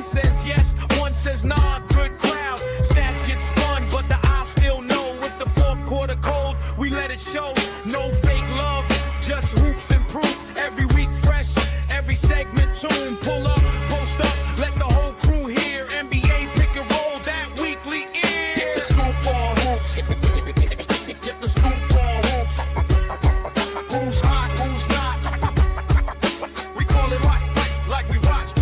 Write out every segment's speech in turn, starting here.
says yes, one says nah, good crowd. Stats get spun, but the eye still know. With the fourth quarter cold, we let it show. No fake love, just hoops and proof. Every week fresh, every segment tune. Pull up, post up, let the whole crew hear. NBA pick and roll, that weekly ear. Get the scoop on hoops. Get the scoop on hoops. Who's hot, who's not? We call it right, like we watch.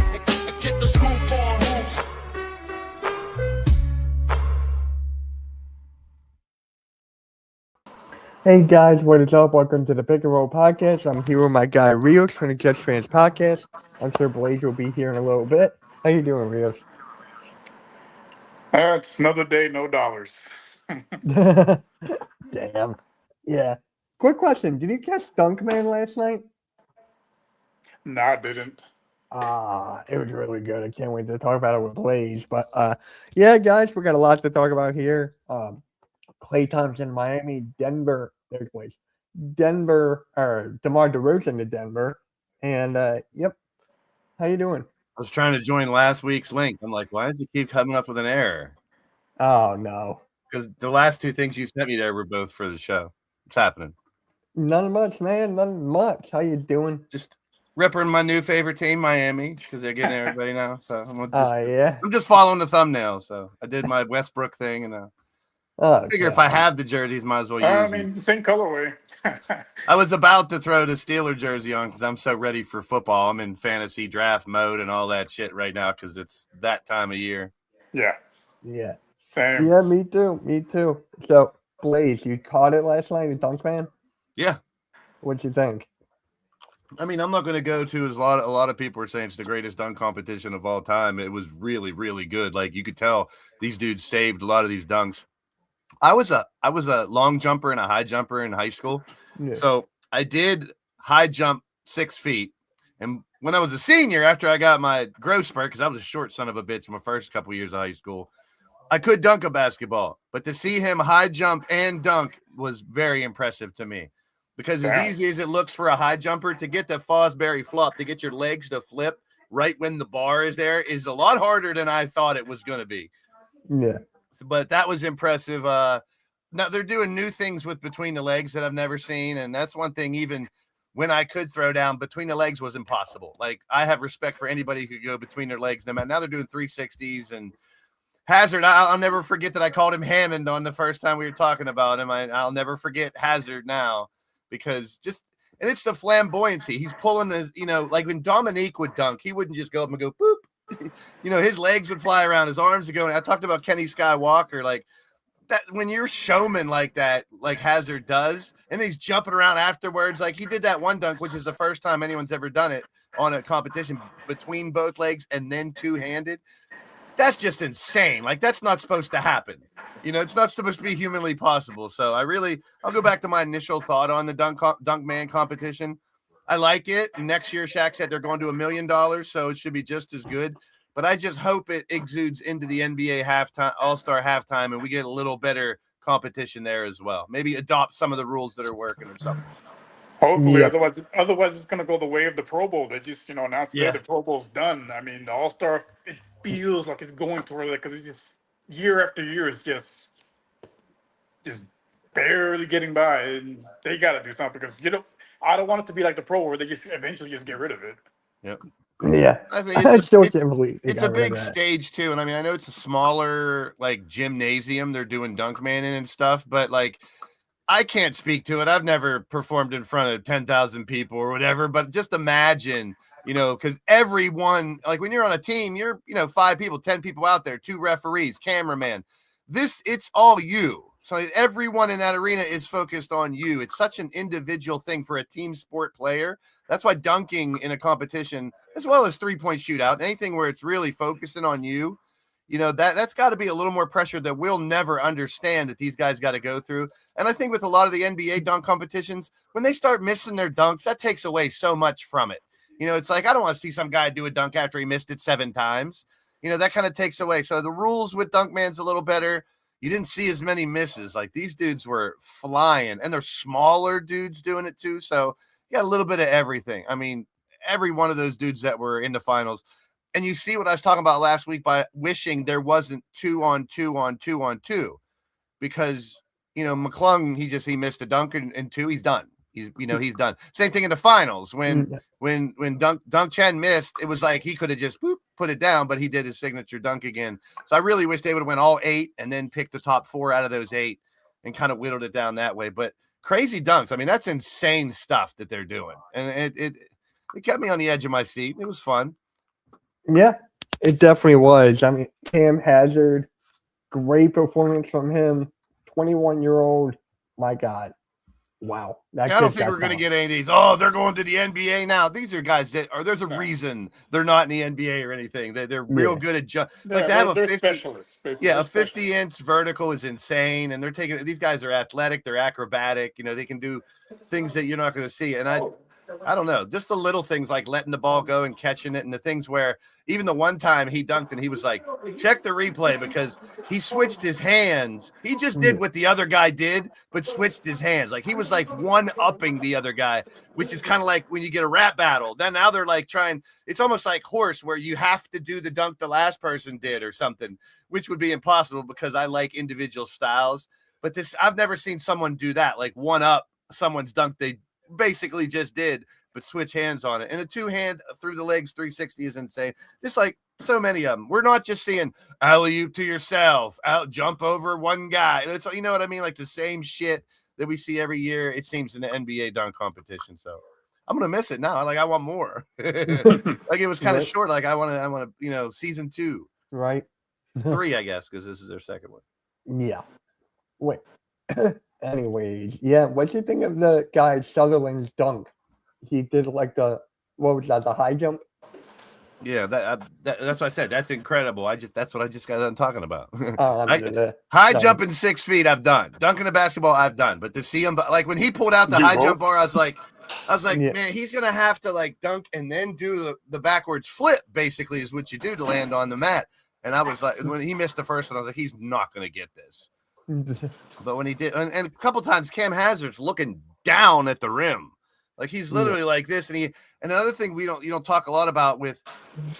Get the scoop on hoops. Hey guys, what is up? Welcome to the Pick and Roll Podcast. I'm here with my guy Rios from the Jets Fans Podcast. I'm sure Blaze will be here in a little bit. How you doing, Rios? It's another day, no dollars. Damn. Yeah. Quick question. Did you catch Dunkman last night? No, I didn't. It was really good. I can't wait to talk about it with Blaze. But yeah, guys, we got a lot to talk about here. Klay Thompson, Miami, Denver. There's Blaze. Denver, or DeMar DeRozan to Denver. And yep. How you doing? I was trying to join last week's link. I'm like, why does it keep coming up with an error? Oh no. Because the last two things you sent me there were both for the show. What's happening? None much, man. None much. How you doing? Just ripping my new favorite team, Miami, because they're getting everybody now. So I'm just following the thumbnail. So I did my Westbrook thing, and I figure if I have the jerseys, might as well use them. Same colorway. I was about to throw the Steeler jersey on because I'm so ready for football. I'm in fantasy draft mode and all that shit right now because it's that time of year. Yeah. Yeah. Same. Yeah, me too. So, Blaze, you caught it last night in Dunkman? Yeah. What'd you think? I mean, I'm not going to go to as a lot of people are saying it's the greatest dunk competition of all time. It was really, really good. Like you could tell these dudes saved a lot of these dunks. I was a long jumper and a high jumper in high school. Yeah. So I did high jump 6 feet. And when I was a senior, after I got my growth spurt, because I was a short son of a bitch my first couple of years of high school, I could dunk a basketball. But to see him high jump and dunk was very impressive to me. Because as easy as it looks for a high jumper, to get the Fosbury flop, to get your legs to flip right when the bar is there, is a lot harder than I thought it was going to be. Yeah. But that was impressive. Now they're doing new things with between the legs that I've never seen. And that's one thing, even when I could throw down, between the legs was impossible. Like, I have respect for anybody who could go between their legs. Now they're doing 360s and Hazard. I'll never forget that I called him Hammond on the first time we were talking about him. I'll never forget Hazard now because and it's the flamboyancy. He's pulling the, like when Dominique would dunk, he wouldn't just go up and go, boop. His legs would fly around, his arms would go. And I talked about Kenny Skywalker, like that when you're showman like that, like Hazard does, and he's jumping around afterwards. Like he did that one dunk, which is the first time anyone's ever done it on a competition between both legs and then two-handed. That's just insane. Like that's not supposed to happen. It's not supposed to be humanly possible. So I'll go back to my initial thought on the dunk man competition. I like it. Next year, Shaq said they're going to $1 million, so it should be just as good. But I just hope it exudes into the NBA halftime, All-Star halftime, and we get a little better competition there as well. Maybe adopt some of the rules that are working or something. Hopefully, yeah. Otherwise it's going to go the way of the Pro Bowl. They just, announced the Pro Bowl's done. I mean, the All-Star, it feels like it's going toward it because it's just year after year is just barely getting by, and they got to do something because I don't want it to be like the Pro Bowl where they just eventually just get rid of it. Yep. Yeah, I think it's a big stage too, and I mean I know it's a smaller like gymnasium they're doing Dunkman in and stuff, but like I can't speak to it. I've never performed in front of 10,000 people or whatever, but just imagine, because everyone, like when you're on a team, you're 5 people, 10 people out there, 2 referees, cameraman. It's all you. So everyone in that arena is focused on you. It's such an individual thing for a team sport player. That's why dunking in a competition, as well as 3-point shootout, anything where it's really focusing on you, that's got to be a little more pressure that we'll never understand that these guys got to go through. And I think with a lot of the NBA dunk competitions, when they start missing their dunks, that takes away so much from it. It's like, I don't want to see some guy do a dunk after he missed it 7 times. That kind of takes away. So the rules with Dunkman's a little better. You didn't see as many misses. Like these dudes were flying, and they're smaller dudes doing it too. So you got a little bit of everything. I mean, every one of those dudes that were in the finals, And you see what I was talking about last week by wishing there wasn't 2-on-2-on-2-on-2, because McClung, he missed a dunk and two, he's done. He's done. Same thing in the finals when Dunk Chen missed, it was like he could have just put it down, but he did his signature dunk again. So I really wish they would have went all 8 and then picked the top 4 out of those 8 and kind of whittled it down that way. But crazy dunks. I mean, that's insane stuff that they're doing, and it kept me on the edge of my seat. It was fun. Yeah, it definitely was. I mean, Cam Hazard, great performance from him. 21-year-old. My God. Wow. I don't think we're going to get any of these. Oh, they're going to the NBA now. These are guys that are, there's a reason they're not in the NBA or anything. They're real good at like they have a 50, specialists. Yeah, a 50-inch vertical is insane. And they're taking, these guys are athletic. They're acrobatic. They can do things that you're not going to see. And I don't know, just the little things like letting the ball go and catching it, and the things where even the one time he dunked and he was like, check the replay, because he switched his hands. He just did what the other guy did, but switched his hands. Like he was like one-upping the other guy, which is kind of like when you get a rap battle. Then now they're like it's almost like horse, where you have to do the dunk the last person did or something, which would be impossible because I like individual styles. But I've never seen someone do that, like one up someone's dunk they basically just did, but switch hands on it. And a 2-hand through the legs 360 is insane. Just like so many of them. We're not just seeing alley-oop to yourself, out jump over one guy. And it's, you know what I mean? Like the same shit that we see every year, it seems, in the NBA dunk competition. So I'm gonna miss it now. Like I want more. Like it was kind of short. Like I want to, season 2. Right. 3, I guess, because this is their second one. Yeah. Wait. Anyways, yeah, what'd you think of the guy Sutherland's dunk? He did like what was that, the high jump? Yeah, that's what I said. That's incredible. That's what I just got done talking about. High jumping 6 feet, I've done. Dunking a basketball, I've done. But to see him, like when he pulled out the high jump bar, I was like, man, he's gonna have to like dunk and then do the backwards flip. Basically, is what you do to land on the mat. And I was like, when he missed the first one, I was like, he's not gonna get this. But when he did, and a couple times Cam Hazard's looking down at the rim, like he's literally like this. And another thing you don't talk a lot about with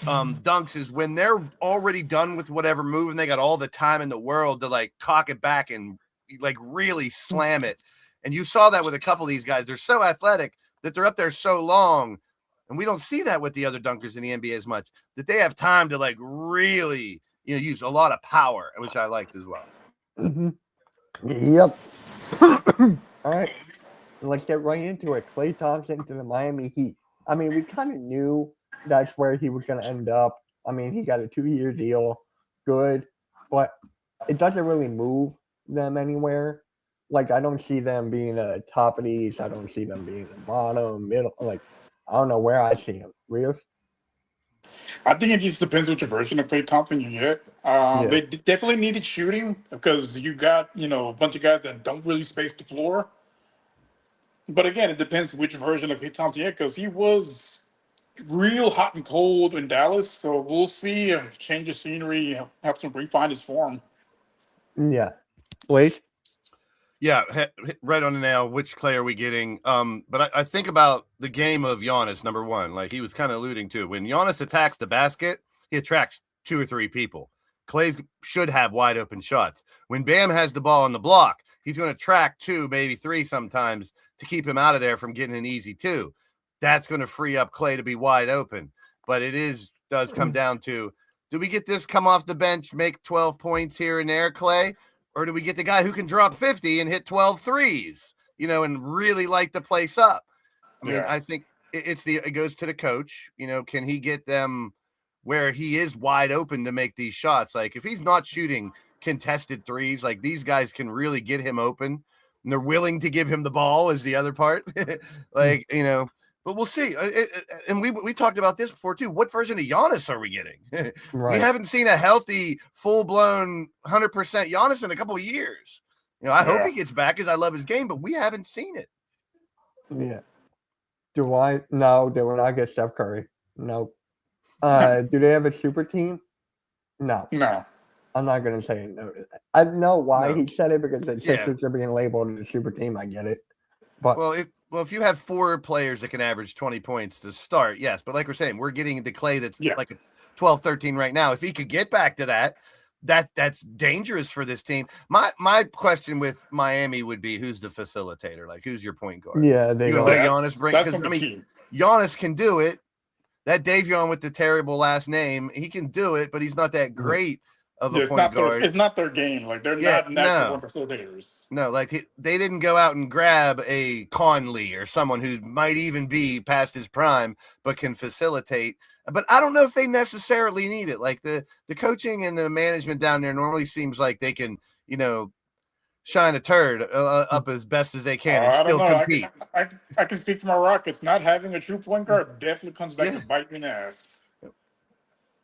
dunks is when they're already done with whatever move and they got all the time in the world to like cock it back and like really slam it. And you saw that with a couple of these guys. They're so athletic that they're up there so long, and we don't see that with the other dunkers in the NBA as much, that they have time to like really use a lot of power, which I liked as well. Mm-hmm. Yep. All right, let's get right into it. Klay Thompson to the Miami Heat. I mean, we kind of knew that's where he was going to end up. I mean, he got a 2-year deal, good, but it doesn't really move them anywhere. Like, I don't see them being a top of the East. I don't see them being the bottom, middle. Like, I don't know where I see them. Rios? I think it just depends which version of Klay Thompson you get. They definitely needed shooting because you got, a bunch of guys that don't really space the floor. But again, it depends which version of Klay Thompson you get, because he was real hot and cold in Dallas. So we'll see if change of scenery helps him refine his form. Yeah. Blake? Yeah, right on the nail. Which Klay are we getting? But I think about the game of Giannis, number one. Like he was kind of alluding to. When Giannis attacks the basket, he attracts 2 or 3 people. Klay should have wide open shots. When Bam has the ball on the block, he's going to track 2, maybe 3 sometimes to keep him out of there from getting an easy 2. That's going to free up Klay to be wide open. But does come down to, do we get this come off the bench, make 12 points here and there, Klay? Or do we get the guy who can drop 50 and hit 12 threes, and really light the place up? I mean, I think it goes to the coach. Can he get them where he is wide open to make these shots? Like if he's not shooting contested threes, like these guys can really get him open, and they're willing to give him the ball is the other part. But we'll see. And we talked about this before too. What version of Giannis are we getting? Right. We haven't seen a healthy, full-blown 100% Giannis in a couple of years. I hope he gets back because I love his game, but we haven't seen it. Yeah. No, they will not get Steph Curry. No. Do they have a super team? No. No. I'm not going to say no to that. I know why he said it, because the Sixers are being labeled as a super team. I get it. But if you have 4 players that can average 20 points to start, yes. But like we're saying, we're getting into Klay that's like 12, 13 right now. If he could get back to that's dangerous for this team. My question with Miami would be, who's the facilitator? Like, who's your point guard? Yeah, they You gonna don't. let Giannis bring? That's Because gonna I be mean, key. Giannis can do it. That Davion with the terrible last name, he can do it, but he's not that great of a Yeah, it's point not guard. it's not their game. Like they're Yeah, not natural no. one facilitators. No, like they didn't go out and grab a Conley or someone who might even be past his prime, but can facilitate. But I don't know if they necessarily need it. Like the coaching and the management down there normally seems like they can, shine a turd up as best as they can and I don't still know. compete. I can speak for my Rockets. Not having a true point guard definitely comes back Yeah. to bite me in the ass.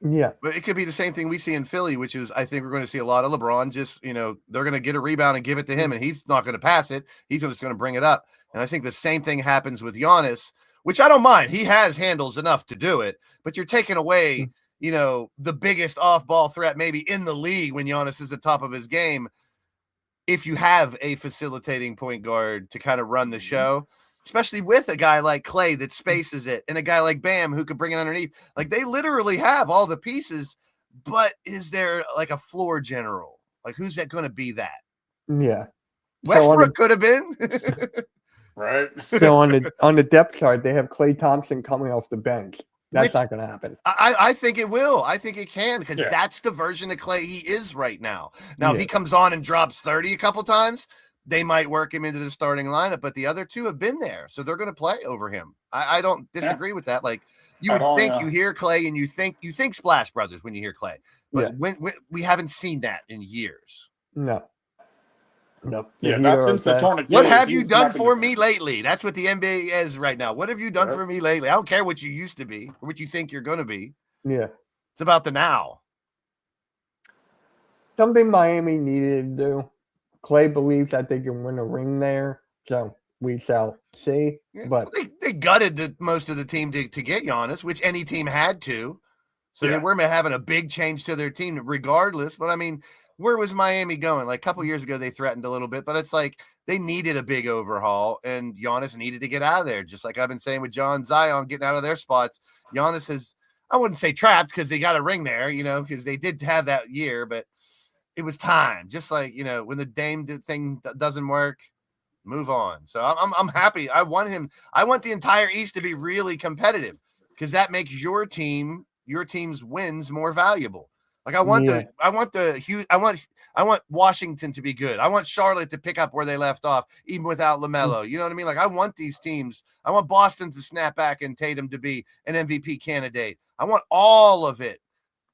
Yeah. But it could be the same thing we see in Philly, which is I think we're going to see a lot of LeBron just, they're going to get a rebound and give it to him, and he's not going to pass it. He's just going to bring it up. And I think the same thing happens with Giannis, which I don't mind. He has handles enough to do it, but you're taking away, the biggest off-ball threat maybe in the league when Giannis is at the top of his game. If you have a facilitating point guard to kind of run the show, especially with a guy like Klay that spaces it and a guy like Bam who could bring it underneath. Like they literally have all the pieces, but is there like a floor general? Like who's that going to be that? Yeah. Westbrook could have been. Right. So on the depth chart, they have Klay Thompson coming off the bench. That's not going to happen. I think it will. I think it can because Yeah. that's the version of Klay he is right now. Now, if he comes on and drops 30 a couple times, they might work him into the starting lineup, but the other two have been there, so they're going to play over him. I don't disagree with that. Like you would think you hear Klay and you think Splash Brothers when you hear Klay, but when we haven't seen that in years. No. Yeah, not since the tournament. What have you done for me lately? That's what the NBA is right now. What have you done for me lately? I don't care what you used to be or what you think you're going to be. Yeah. It's about the now. Something Miami needed to do. Klay believes that they can win a ring there, so we shall see. Yeah, but they gutted most of the team to get Giannis, which any team had to. So they weren't having a big change to their team regardless. But I mean, where was Miami going? Like a couple years ago, they threatened a little bit, but it's like they needed a big overhaul, and Giannis needed to get out of there. Just like I've been saying with John Zion getting out of their spots. Giannis has, I wouldn't say trapped because they got a ring there, because they did have that year, but it was time. Just like, when the Dame thing doesn't work, move on. So I'm happy. I want the entire East to be really competitive because that makes your team's wins more valuable. Like I want Washington to be good. I want Charlotte to pick up where they left off, even without LaMelo. You know what I mean? Like I want these teams. I want Boston to snap back and Tatum to be an MVP candidate. I want all of it.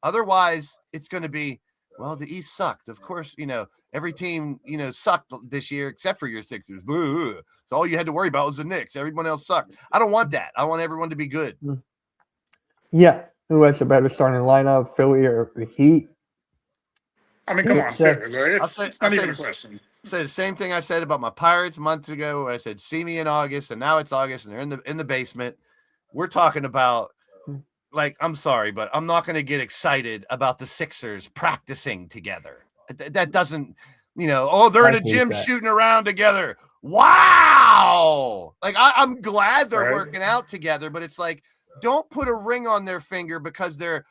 Otherwise, it's going to be, well, the East sucked. Of course, every team, sucked this year except for your Sixers. Boo. So all you had to worry about was the Knicks. Everyone else sucked. I don't want that. I want everyone to be good. Yeah. Who has the better starting lineup, Philly or the Heat? I mean, come on, Philly. It's not even a question. I said the same thing I said about my Pirates months ago, where I said, see me in August, and now it's August, and they're in the basement. We're talking about, like, I'm sorry, but I'm not going to get excited about the Sixers practicing together. That doesn't, they're in a gym shooting around together. Wow! Like, I'm glad they're working out together, but it's like, don't put a ring on their finger because they're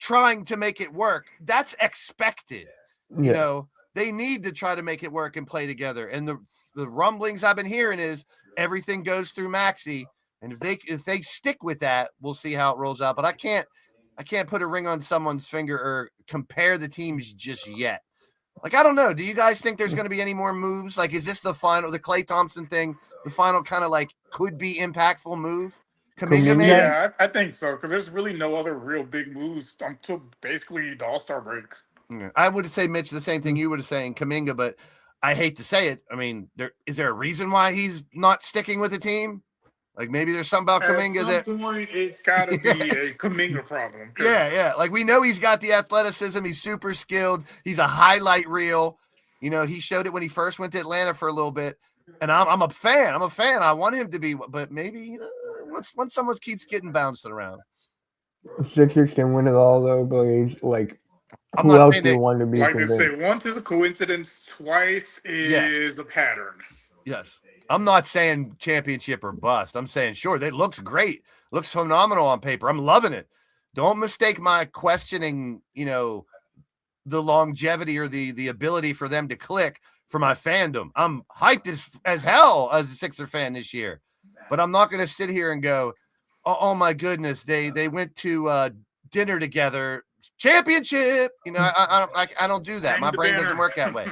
trying to make it work. That's expected. They need to try to make it work and play together. And the rumblings I've been hearing is everything goes through Maxey. And if they stick with that, we'll see how it rolls out. But I can't put a ring on someone's finger or compare the teams just yet. Like, I don't know. Do you guys think there's going to be any more moves? Like, is this the Klay Thompson thing, the final kind of like could be impactful move? Kuminga, maybe? Yeah, I think so, because there's really no other real big moves until basically the All-Star break. I would say, Mitch, the same thing you would have saying Kuminga, but I hate to say it. I mean, is there a reason why he's not sticking with the team? Like maybe there's something about Kuminga At some point, it's got to be a Kuminga problem. Yeah. Like we know he's got the athleticism. He's super skilled. He's a highlight reel. He showed it when he first went to Atlanta for a little bit. And I'm a fan. I want him to be, but maybe once someone keeps getting bounced around. Sixers can win it all though, but he's like, I'm who not else saying do you they- want to be? Like they convinced? say, once is a coincidence, twice is a pattern. Yes. I'm not saying championship or bust. I'm saying, sure, that looks great. Looks phenomenal on paper. I'm loving it. don't mistake my questioning, the longevity or the ability for them to click for my fandom. I'm hyped as hell as a Sixer fan this year, but I'm not going to sit here and go, oh my goodness, they went to dinner together, championship. I don't do that. My brain doesn't work that way.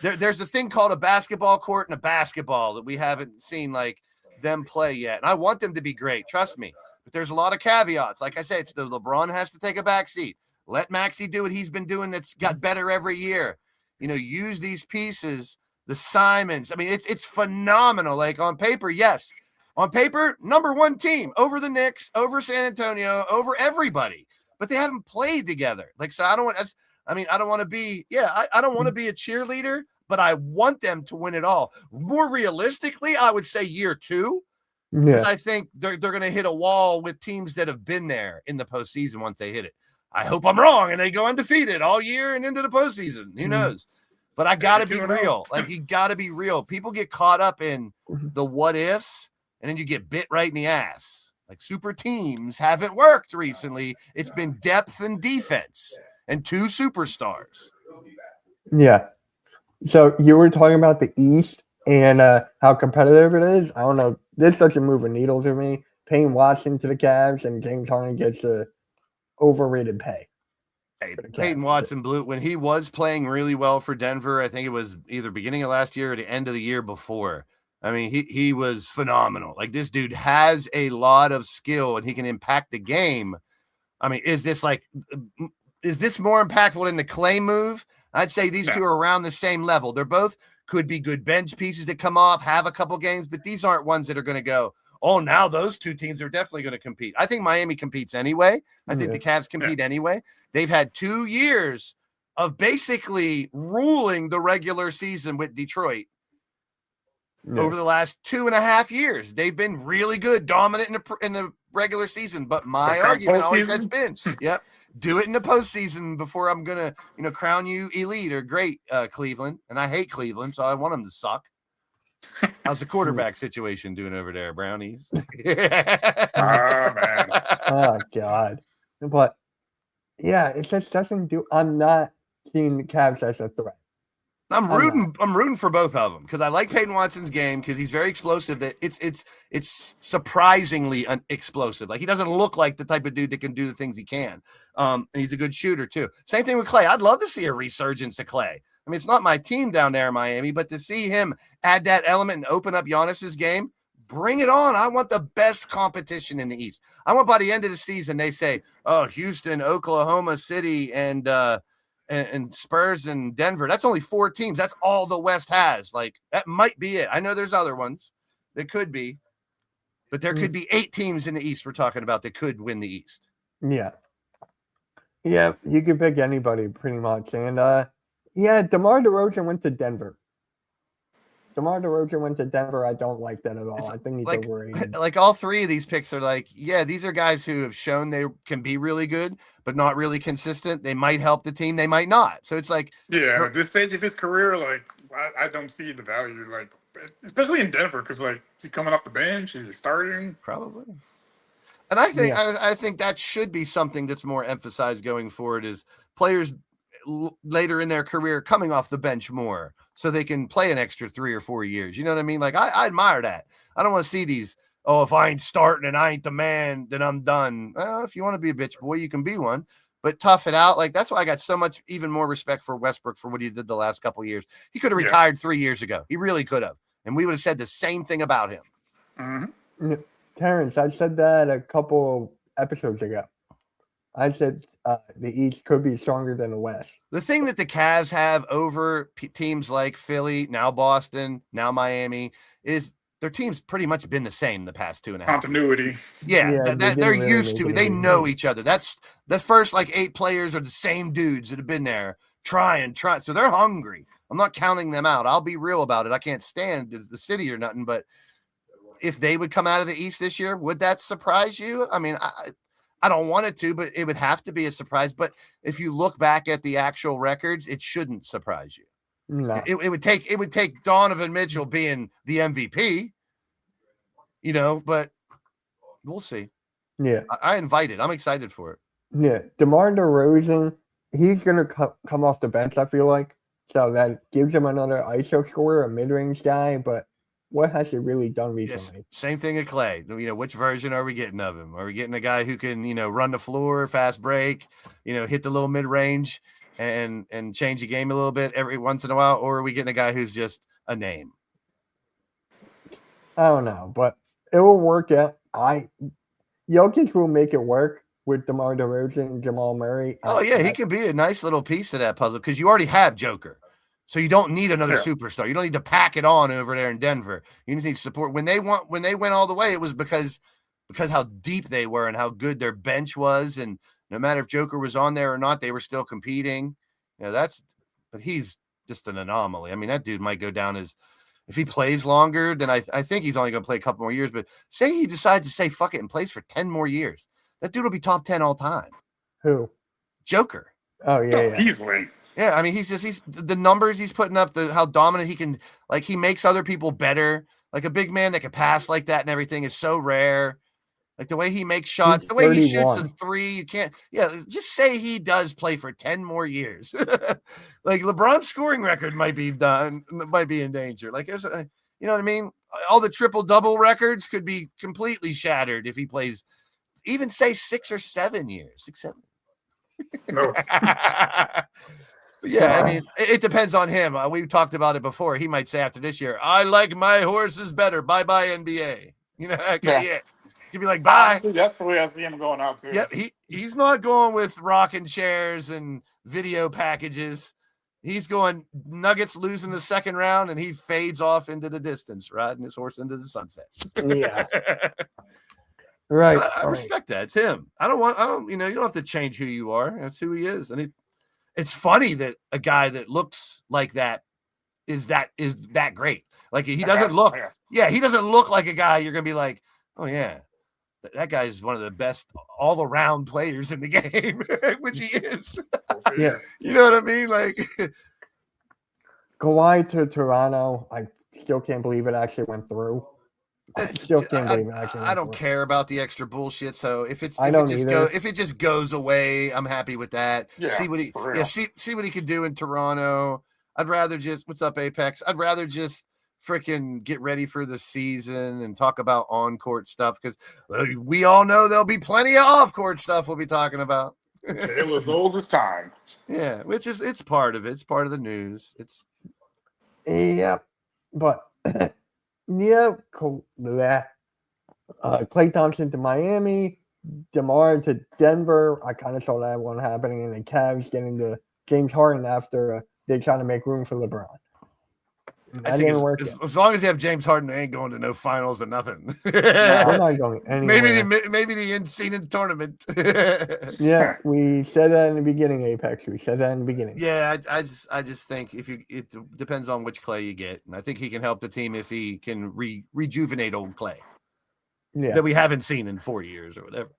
There's a thing called a basketball court and a basketball that we haven't seen like them play yet, and I want them to be great. Trust me. But there's a lot of caveats. Like I said, it's the LeBron has to take a back seat. Let Maxey do what he's been doing. That's got better every year. Use these pieces. The Simons. I mean, it's phenomenal. Like on paper, yes. On paper, number one team over the Knicks, over San Antonio, over everybody. But they haven't played together. Like, so I don't want to be, I don't want to be a cheerleader, but I want them to win it all. More realistically, I would say year 2. Because I think they're going to hit a wall with teams that have been there in the postseason once they hit it. I hope I'm wrong and they go undefeated all year and into the postseason. Who knows? But I got to be real. Like, you got to be real. People get caught up in the what ifs, and then you get bit right in the ass. Like, super teams haven't worked recently. It's been depth and defense and 2 superstars. Yeah. So you were talking about the East and how competitive it is. I don't know. This doesn't move a needle to me. Payne Watson to the Cavs and James Harden gets overrated pay. Hey, Peyton Watson blew when he was playing really well for Denver. I think it was either beginning of last year or the end of the year before. I mean, he was phenomenal. Like, this dude has a lot of skill and he can impact the game. I mean, is this more impactful than the Klay move? I'd say these two are around the same level. They're both could be good bench pieces that come off, have a couple games, but these aren't ones that are going to go, oh, now those 2 teams are definitely going to compete. I think Miami competes anyway. I think the Cavs compete anyway. They've had 2 years of basically ruling the regular season with Detroit over the last 2.5 years. They've been really good, dominant in the regular season. But my argument always has been, do it in the postseason before I'm going to, crown you elite or great, Cleveland. And I hate Cleveland, so I want them to suck. How's the quarterback situation doing over there, Brownies? Man. Oh, God. But, yeah, it just doesn't do – I'm not seeing the Cavs as a threat. I'm rooting for both of them because I like Peyton Watson's game because he's very explosive. That it's surprisingly explosive. Like, he doesn't look like the type of dude that can do the things he can. And he's a good shooter too. Same thing with Klay. I'd love to see a resurgence of Klay. I mean, it's not my team down there in Miami, but to see him add that element and open up Giannis's game, bring it on. I want the best competition in the East. I want by the end of the season they say, oh, Houston, Oklahoma City, and Spurs and Denver. That's only 4 teams. That's all the West has. Like, that might be it. I know there's other ones that could be, but there could be 8 teams in the East we're talking about that could win the East. Yeah. Yeah, you can pick anybody pretty much. And, DeMar DeRozan went to Denver. I don't like that at all. I think he's overrated. Like, all 3 of these picks are like, these are guys who have shown they can be really good, but not really consistent. They might help the team. They might not. So it's like, at this stage of his career, like, I don't see the value, like, especially in Denver, because, like, is he coming off the bench? Is he starting? Probably. And I think I think that should be something that's more emphasized going forward is players later in their career coming off the bench more so they can play an extra 3 or 4 years. You know what I mean? Like, I admire that. I don't want to see these, oh, if I ain't starting and I ain't the man, then I'm done. Well, if you want to be a bitch boy, you can be one, but tough it out. Like, that's why I got so much even more respect for Westbrook for what he did the last couple of years. He could have retired 3 years ago. He really could have. And we would have said the same thing about him. Mm-hmm. Terrence, I said that a couple episodes ago. I said the East could be stronger than the West. The thing that the Cavs have over teams like Philly, now Boston, now Miami, is their team's pretty much been the same the past 2.5 continuity. Yeah, they're used to it. They know each other. That's the first 8 players are the same dudes that have been there trying. So they're hungry. I'm not counting them out. I'll be real about it. I can't stand the city or nothing, but if they would come out of the East this year, would that surprise you? I mean, I don't want it to, but it would have to be a surprise. But if you look back at the actual records, it shouldn't surprise you. No. It would take Donovan Mitchell being the MVP, but we'll see. Yeah. I invite it. I'm excited for it. Yeah, DeMar DeRozan, he's gonna come off the bench. I feel like so that gives him another ISO scorer, a mid-range guy. But what has he really done Yes, recently? same thing at Klay. Which version are we getting of him? Are we getting a guy who can, run the floor, fast break, hit the little mid range and change the game a little bit every once in a while, or are we getting a guy who's just a name? I don't know, but it will work out. Jokic will make it work with DeMar DeRozan and Jamal Murray. Oh yeah, he could be a nice little piece to that puzzle because you already have Joker. So you don't need another superstar. You don't need to pack it on over there in Denver. You just need support. When they went all the way, it was because how deep they were and how good their bench was. And no matter if Joker was on there or not, they were still competing. But he's just an anomaly. I mean, that dude might go down as, if he plays longer, then I think he's only going to play a couple more years. But say he decides to say fuck it and plays for 10 more years. That dude will be top 10 all time. Who? Joker. Oh, yeah. Easily. Yeah, I mean, he's the numbers he's putting up, how dominant he can, like, he makes other people better. Like, a big man that can pass like that and everything is so rare. Like, the way he makes shots, the way he shoots a three, you can't, just say he does play for 10 more years. Like, LeBron's scoring record might be in danger. Like, you know what I mean? All the triple-double records could be completely shattered if he plays, even say 6 or 7 years. 6, 7. No. Yeah, I mean, it depends on him. We've talked about it before. He might say after this year, I like my horses better. Bye-bye, NBA. That could be it. He'd be like, bye. Honestly, that's the way I see him going out, too. Yep, he's not going with rocking chairs and video packages. He's going Nuggets losing the second round, and he fades off into the distance, riding his horse into the sunset. Yeah. Right. I respect that. It's him. You don't have to change who you are. That's who he is. And it's funny that a guy that looks like that is that great. Like, he doesn't look, he doesn't look like a guy you're going to be like, oh yeah, that guy is one of the best all around players in the game, which he is. Yeah. You know what I mean? Like, Kawhi to Toronto, I still can't believe it actually went through. I still can't believe it actually went I don't through. care about the extra bullshit. So if it just goes away, I'm happy with that. Yeah, see what he can do in Toronto. I'd rather just, what's up, Apex? I'd rather just freaking get ready for the season and talk about on-court stuff, because we all know there'll be plenty of off-court stuff we'll be talking about. It was old as time. Yeah, it's part of it. It's part of the news. But Klay Thompson to Miami, DeMar to Denver. I kind of saw that one happening, and the Cavs getting to James Harden after they trying to make room for LeBron. That didn't work. As long as you have James Harden, they ain't going to no finals or nothing. They're not going anywhere. Maybe the in-season tournament. Yeah, we said that in the beginning, Apex. We said that in the beginning. Yeah, I just think it depends on which Klay you get, and I think he can help the team if he can rejuvenate old Klay. Yeah, that we haven't seen in 4 years or whatever.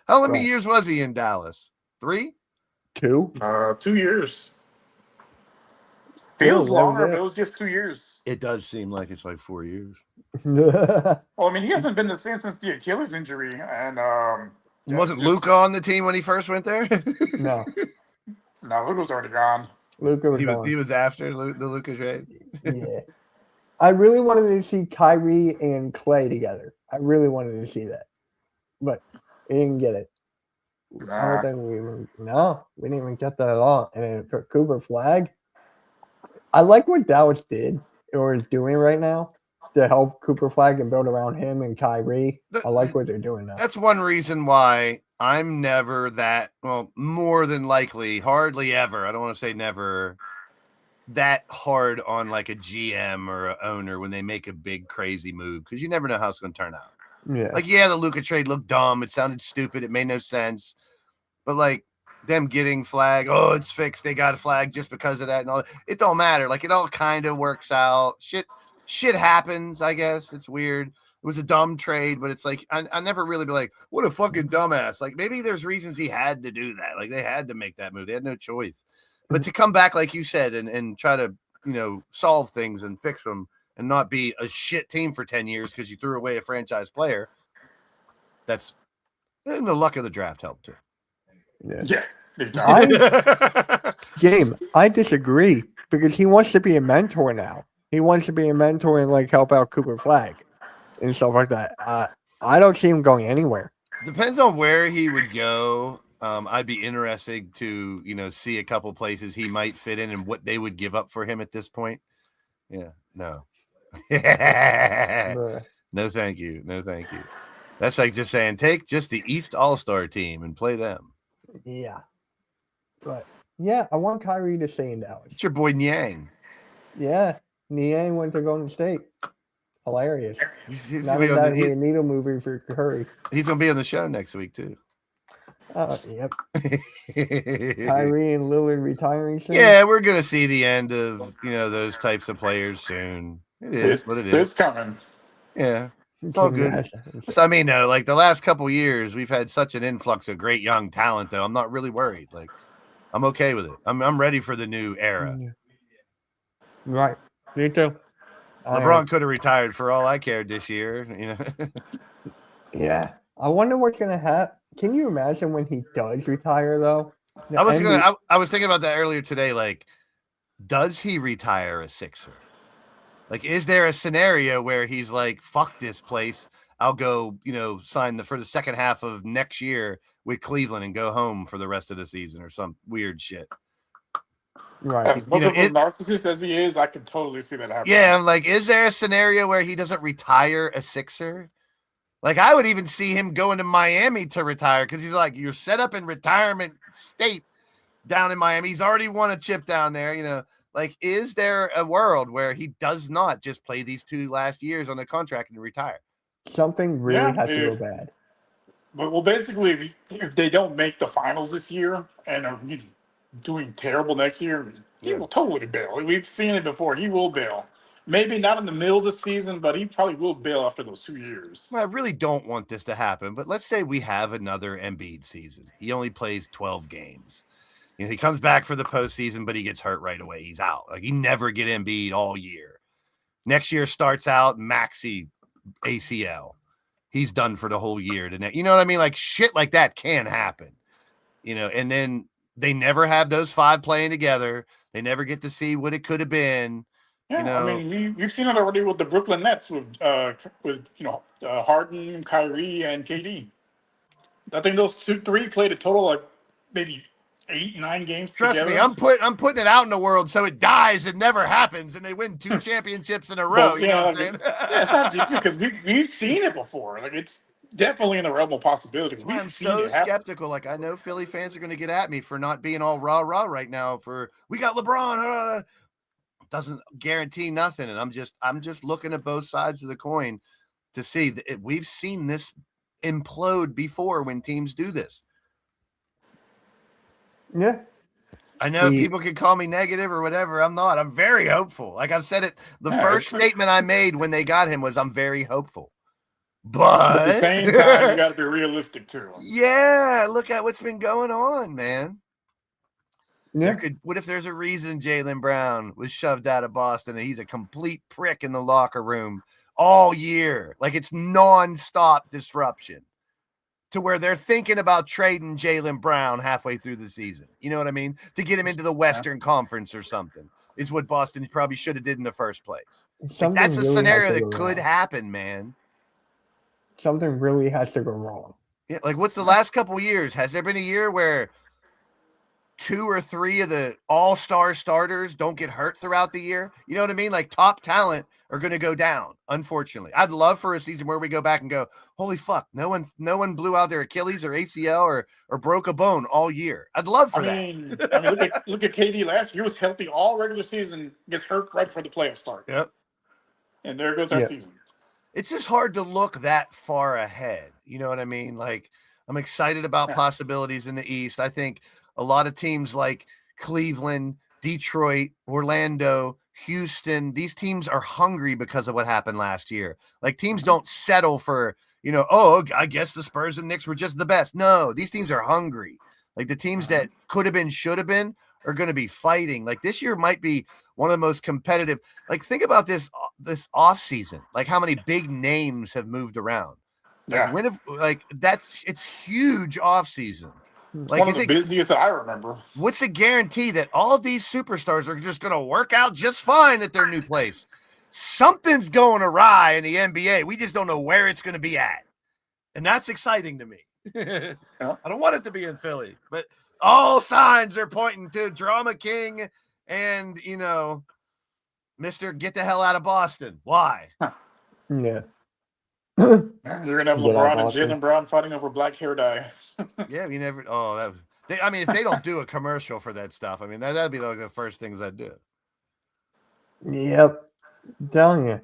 How many years was he in Dallas? 3? 2? 2 years. Feels longer, but it was just 2 years. It does seem like it's like 4 years. Well, I mean, he hasn't been the same since the Achilles injury, and wasn't Luka on the team when he first went there? No, Luka was already gone. He was after the Luka trade. Yeah, I really wanted to see Kyrie and Klay together. I really wanted to see that, but we didn't get it. I don't think we didn't even get that at all. And then for Cooper Flag, I like what Dallas did or is doing right now to help Cooper Flag and build around him and Kyrie. I like what they're doing now. That's one reason why I'm never more than likely, hardly ever, I don't want to say never, that hard on like a GM or an owner when they make a big crazy move, because you never know how it's going to turn out. Yeah. Like, the Luka trade looked dumb. It sounded stupid. It made no sense. But like, them getting Flag, it's fixed. They got a Flag just because of that and all. It don't matter. Like, it all kind of works out. Shit happens, I guess. It's weird. It was a dumb trade, but it's like I never really be like, what a fucking dumbass. Like, maybe there's reasons he had to do that. Like, they had to make that move. They had no choice. But to come back, like you said, and try to, solve things and fix them and not be a shit team for 10 years because you threw away a franchise player, that's And the luck of the draft helped too. Yeah. Big time. I disagree because he wants to be a mentor now. He wants to be a mentor and like help out Cooper Flag and stuff like that. I don't see him going anywhere. Depends on where he would go. I'd be interested to, see a couple places he might fit in and what they would give up for him at this point. Yeah, no. No, thank you. No, thank you. That's like just saying, take just the East All-Star team and play them. Yeah. But yeah, I want Kyrie to stay in Dallas. It's your boy Niang. Yeah. Niang went to Golden State. Hilarious. He's Not gonna be on that a needle movie for Curry. He's gonna be on the show next week too. Yep. Kyrie and Lillard retiring soon. Yeah, we're gonna see the end of those types of players soon. It is what it is. It's coming. Yeah, it's all good. So, I mean, no, like the last couple years, we've had such an influx of great young talent. Though I'm not really worried. Like, I'm okay with it. I'm ready for the new era. Right. Me too. LeBron could have retired for all I cared this year. Yeah. I wonder what's gonna happen. Can you imagine when he does retire though? I was thinking about that earlier today. Like, does he retire a Sixer? Like, is there a scenario where he's like, fuck this place, I'll go, sign for the second half of next year with Cleveland and go home for the rest of the season or some weird shit. Right. As much of a narcissist as he is, I can totally see that happening. Yeah, I'm like, is there a scenario where he doesn't retire a Sixer? Like, I would even see him going to Miami to retire because he's like, you're set up in retirement state down in Miami. He's already won a chip down there, Like, is there a world where he does not just play these 2 last years on a contract and retire? Something really has to go bad. Well, basically, if they don't make the finals this year and are doing terrible next year, he will totally bail. We've seen it before. He will bail. Maybe not in the middle of the season, but he probably will bail after those 2 years. Well, I really don't want this to happen, but let's say we have another Embiid season. He only plays 12 games. He comes back for the postseason, but he gets hurt right away. He's out. Like, you never get Embiid all year. Next year starts out maxi ACL. He's done for the whole year. You know what I mean? Like, shit like that can happen. And then they never have those 5 playing together. They never get to see what it could have been. Yeah, I mean, we've seen it already with the Brooklyn Nets with Harden, Kyrie, and KD. I think those 3 played a total like maybe 8, 9 games Trust together. me, I'm putting it out in the world so it dies and never happens, and they win 2 championships in a row. You know what I'm saying? It's not because we've seen it before. Like, it's definitely in the realm of possibility. I'm so skeptical. Like, I know Philly fans are going to get at me for not being all rah right now. We got LeBron. Doesn't guarantee nothing, and I'm just looking at both sides of the coin to see that we've seen this implode before when teams do this. Yeah, I know people can call me negative or whatever. I'm not. I'm very hopeful. Like I've said it. The first statement I made when they got him was, "I'm very hopeful." But at the same time, you got to be realistic too. Yeah, look at what's been going on, man. Yeah. What if there's a reason Jaylen Brown was shoved out of Boston and he's a complete prick in the locker room all year? Like, it's nonstop disruption to where they're thinking about trading Jaylen Brown halfway through the season. You know what I mean? To get him into the Western Conference or something is what Boston probably should have did in the first place. Like, that's a scenario that could happen, man. Something really has to go wrong. Yeah, like what's the last couple of years? Has there been a year where 2 or 3 of the all-star starters don't get hurt throughout the year? You know what I mean? Like, top talent are going to go down, unfortunately. I'd love for a season where we go back and go, holy fuck, no one blew out their Achilles or ACL or broke a bone all year. I'd love for that. Look at KD last year. He was healthy all regular season, gets hurt right before the playoffs start. Yep. And there goes our season. It's just hard to look that far ahead. You know what I mean? Like, I'm excited about possibilities in the East. I think a lot of teams like Cleveland, Detroit, Orlando, Houston, these teams are hungry because of what happened last year. Like, teams don't settle for, I guess the Spurs and Knicks were just the best. No, these teams are hungry. Like, the teams that could have been, should have been, are going to be fighting. Like, this year might be one of the most competitive. Like, think about this off season, like how many big names have moved around. Like Yeah. when if like it's huge off season. Like One of the busiest that I remember. what's a guarantee that all these superstars are just going to work out just fine at their new place? Something's going awry in the NBA. We just don't know where it's going to be at. And that's exciting to me. Yeah. I don't want it to be in Philly, but all signs are pointing to Drama King and, Mr. Get the hell out of Boston. Why? Yeah. You're gonna have Get out LeBron and Boston. Jaylen Brown fighting over black hair dye. Yeah, we never. Oh, if they don't do a commercial for that stuff, I mean, that'd be like the first things I'd do. Yep. I'm telling you.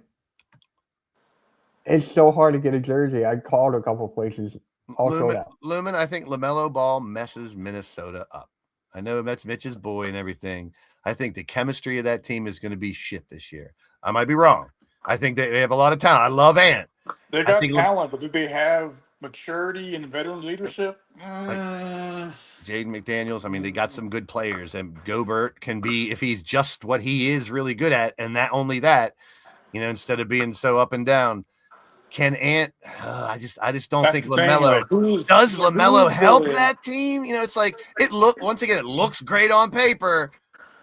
It's so hard to get a jersey. I called a couple places. All sold out. Lumen, I think LaMelo Ball messes Minnesota up. I know that's Mitch's boy and everything. I think the chemistry of that team is going to be shit this year. I might be wrong. I think they have a lot of talent. I love Ant. They got talent, but do they have maturity and veteran leadership? Jaden McDaniels, I mean, they got some good players, and Gobert can be, if he's just what he is really good at, and that only that, instead of being so up and down. Can Ant? I just don't think LaMelo does. LaMelo help that team? It's like it looks great on paper,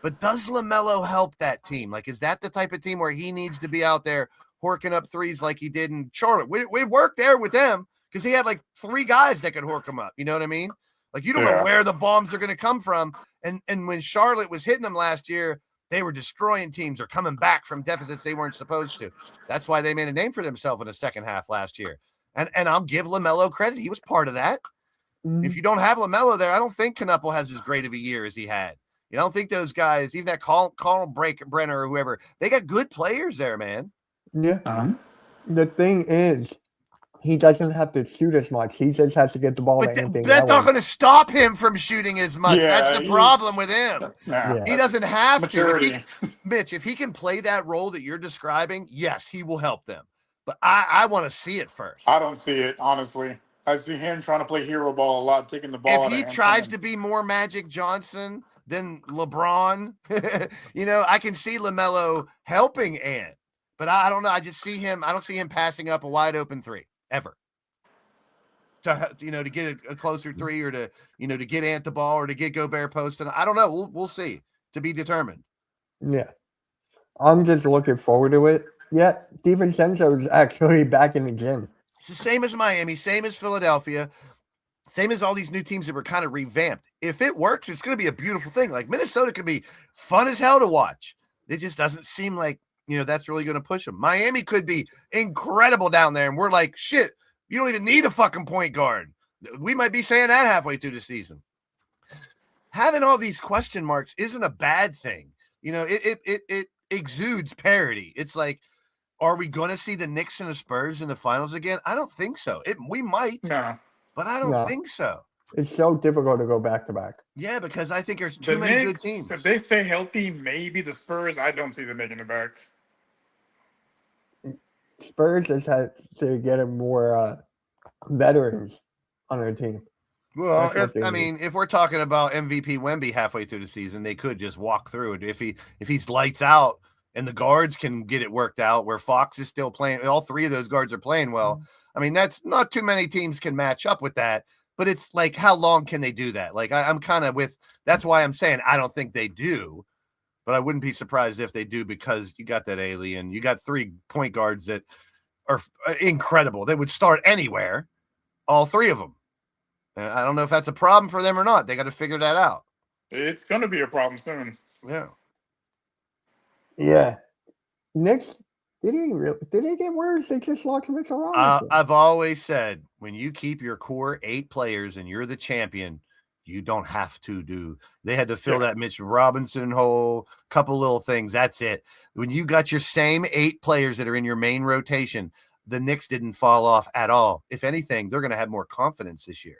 but does LaMelo help that team? Like, is that the type of team where he needs to be out there horking up threes like he did in Charlotte? We worked there with them because he had like 3 guys that could hork him up. You know what I mean? Like, you don't know where the bombs are going to come from. And when Charlotte was hitting them last year, they were destroying teams or coming back from deficits they weren't supposed to. That's why they made a name for themselves in the second half last year. And I'll give LaMelo credit. He was part of that. Mm-hmm. If you don't have LaMelo there, I don't think Knuppel has as great of a year as he had. I don't think those guys, even that Carl Brenner or whoever, they got good players there, man. Yeah. The thing is, he doesn't have to shoot as much. He just has to get the ball to anything. That's not going to stop him from shooting as much. Yeah, that's the problem with him. Nah, he doesn't have maturity. to. Mitch, if he can play that role that you're describing, yes, he will help them. But I want to see it first. I don't see it, honestly. I see him trying to play hero ball a lot, taking the ball. If he tries to be more Magic Johnson than LeBron, I can see LaMelo helping Ant. But I don't know. I just see him. I don't see him passing up a wide open 3 ever. To get a closer 3 or to get Ant the ball or to get Gobert posted. I don't know. We'll see. To be determined. Yeah. I'm just looking forward to it. Yeah, DiVincenzo is actually back in the gym. It's the same as Miami, same as Philadelphia, same as all these new teams that were kind of revamped. If it works, it's going to be a beautiful thing. Like Minnesota could be fun as hell to watch. It just doesn't seem like, that's really going to push them. Miami could be incredible down there. And we're like, shit, you don't even need a fucking point guard. We might be saying that halfway through the season. Having all these question marks isn't a bad thing. It exudes parity. It's like, are we going to see the Knicks and the Spurs in the finals again? I don't think so. We might, but I don't think so. It's so difficult to go back to back. Yeah, because I think there's too many good teams. If they stay healthy, maybe the Spurs. I don't see them making it back. Spurs just had to get more veterans on their team. Well, if we're talking about MVP Wemby halfway through the season, they could just walk through it. If he's lights out and the guards can get it worked out, where Fox is still playing, all 3 of those guards are playing well. I mean, that's not too many teams can match up with that. But it's like, how long can they do that? Like, I'm kind of with. That's why I'm saying I don't think they do. But I wouldn't be surprised if they do, because you got that alien. You got 3 point guards that are incredible. They would start anywhere, all 3 of them. And I don't know if that's a problem for them or not. They got to figure that out. It's going to be a problem soon. Yeah. Yeah. Knicks, did he get worse? They just lost Mitchell Robinson. I've always said, when you keep your core 8 players and you're the champion, you don't have to do. They had to fill that Mitch Robinson hole, couple little things. That's it. When you got your same 8 players that are in your main rotation, the Knicks didn't fall off at all. If anything, they're going to have more confidence this year.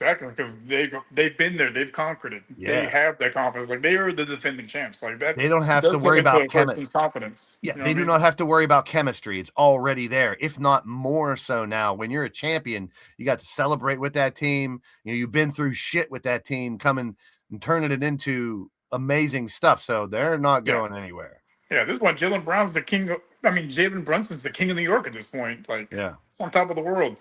Exactly, because they've been there, they've conquered it. Yeah. They have that confidence. Like, they are the defending champs. Like that. They don't have to worry about confidence. Yeah, they do not have to worry about chemistry. It's already there, if not more so now. When you're a champion, you got to celebrate with that team. You've been through shit with that team, coming and turning it into amazing stuff. So they're not going anywhere. Yeah, this is why Jalen Brunson's the king of New York at this point. Like, it's on top of the world.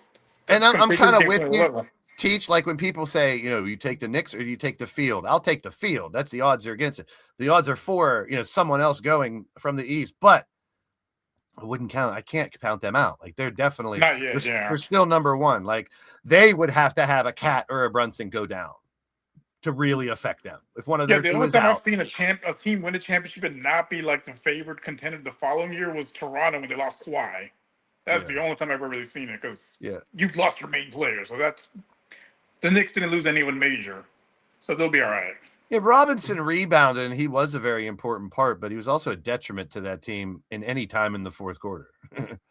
And I'm take kind this of game with to a you. level. Teach, like when people say, you take the Knicks or you take the field. I'll take the field. That's the odds are against it. The odds are for someone else going from the East, but I wouldn't count. I can't count them out. Like they're definitely Not yet, yeah. they're still number one. Like they would have to have a Cat or a Brunson go down to really affect them. If one of their the two only is time out, I've seen a team win a championship and not be like the favored contender the following year was Toronto when they lost Kawhi. That's the only time I've ever really seen it because you've lost your main player. So that's the Knicks didn't lose anyone major, so they'll be all right. Yeah, Robinson rebounded, and he was a very important part, but he was also a detriment to that team in any time in the fourth quarter.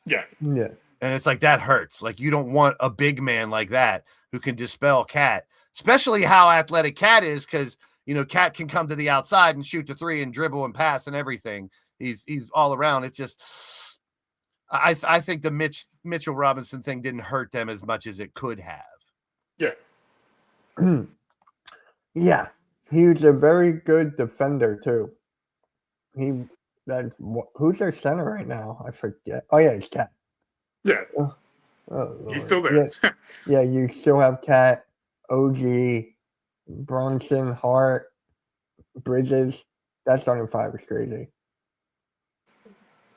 Yeah. Yeah. And it's like that hurts. Like you don't want a big man like that who can dispel Cat, especially how athletic Cat is, because Cat can come to the outside and shoot the three and dribble and pass and everything. He's all around. It's just I think the Mitchell Robinson thing didn't hurt them as much as it could have. Yeah. Yeah. He was a very good defender too. Who's their center right now? I forget. Oh yeah, it's Cat. Yeah. Oh, he's still there. Yeah, you still have Cat, OG, Bronson, Hart, Bridges. That starting five is crazy.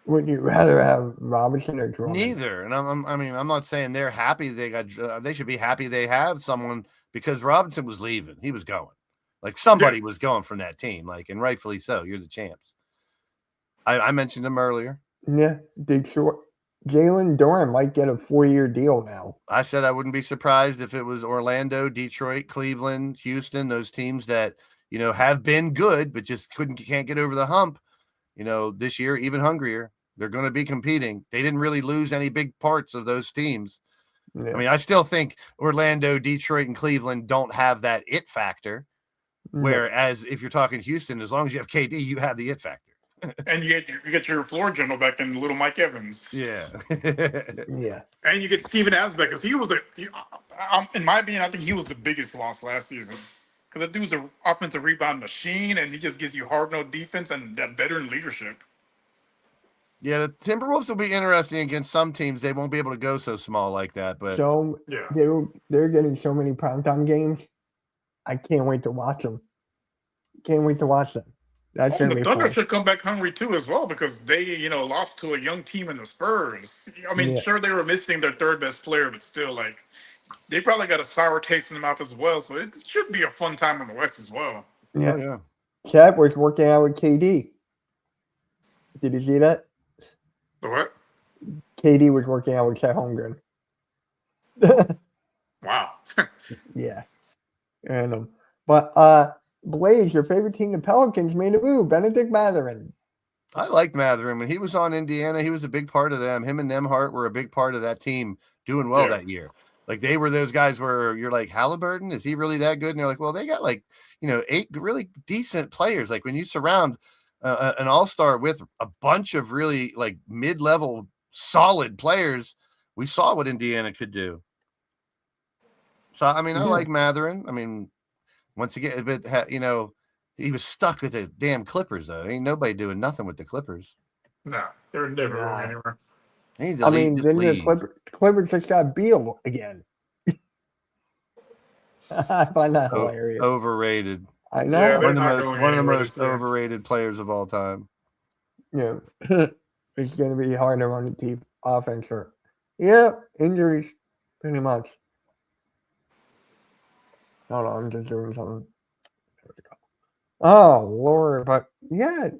Would you rather have Robinson or Drummond? Neither. And I'm not saying they're happy they should be happy they have someone, because Robinson was leaving. He was going. Like somebody was going from that team, and rightfully so. You're the champs. I mentioned him earlier. Yeah, Detroit. Jalen Duren might get a 4-year deal now. I said I wouldn't be surprised if it was Orlando, Detroit, Cleveland, Houston, those teams that have been good but just can't get over the hump. This year even hungrier. They're going to be competing. They didn't really lose any big parts of those teams. Yeah. I mean, I still think Orlando, Detroit, and Cleveland don't have that it factor. Whereas if you're talking Houston, as long as you have KD, you have the it factor. And you get your floor general back in little Mike Evans. Yeah. Yeah. And you get Steven Adams back because he was in my opinion, I think he was the biggest loss last season. Because that dude's an offensive rebound machine, and he just gives you hard-nosed defense and that veteran leadership. Yeah, the Timberwolves will be interesting against some teams. They won't be able to go so small like that. But they're getting so many primetime games. I can't wait to watch them. Can't wait to watch them. That's the Thunder should come back hungry too as well, because they lost to a young team in the Spurs. I mean, sure, they were missing their third best player, but still, they probably got a sour taste in their mouth as well. So it should be a fun time in the West as well. Yeah. Oh, yeah. Chad was working out with KD. Did you see that? The what? KD was working out with Chet Holmgren. Wow. Yeah. And but Blaze, your favorite team, the Pelicans, made a move. Benedict Mathurin. I liked Mathurin. When he was on Indiana, he was a big part of them. Him and Nembhard were a big part of that team doing well that year. They were those guys where you're like, Halliburton, is he really that good? And you're like, well, they got 8 really decent players. When you surround an all-star with a bunch of really mid-level solid players, we saw what Indiana could do. So, I mean, I like Mathurin. I mean, once again, but he was stuck with the damn Clippers, though. Ain't nobody doing nothing with the Clippers. No, they're never going anywhere. Then the Clippers just got Beal again. I find that hilarious. Overrated. I know. Yeah, one of the most overrated players of all time. Yeah. It's going to be hard to run the deep offense. Injuries, pretty much. Hold on, I'm just doing something. There we go. Oh, Lord. But,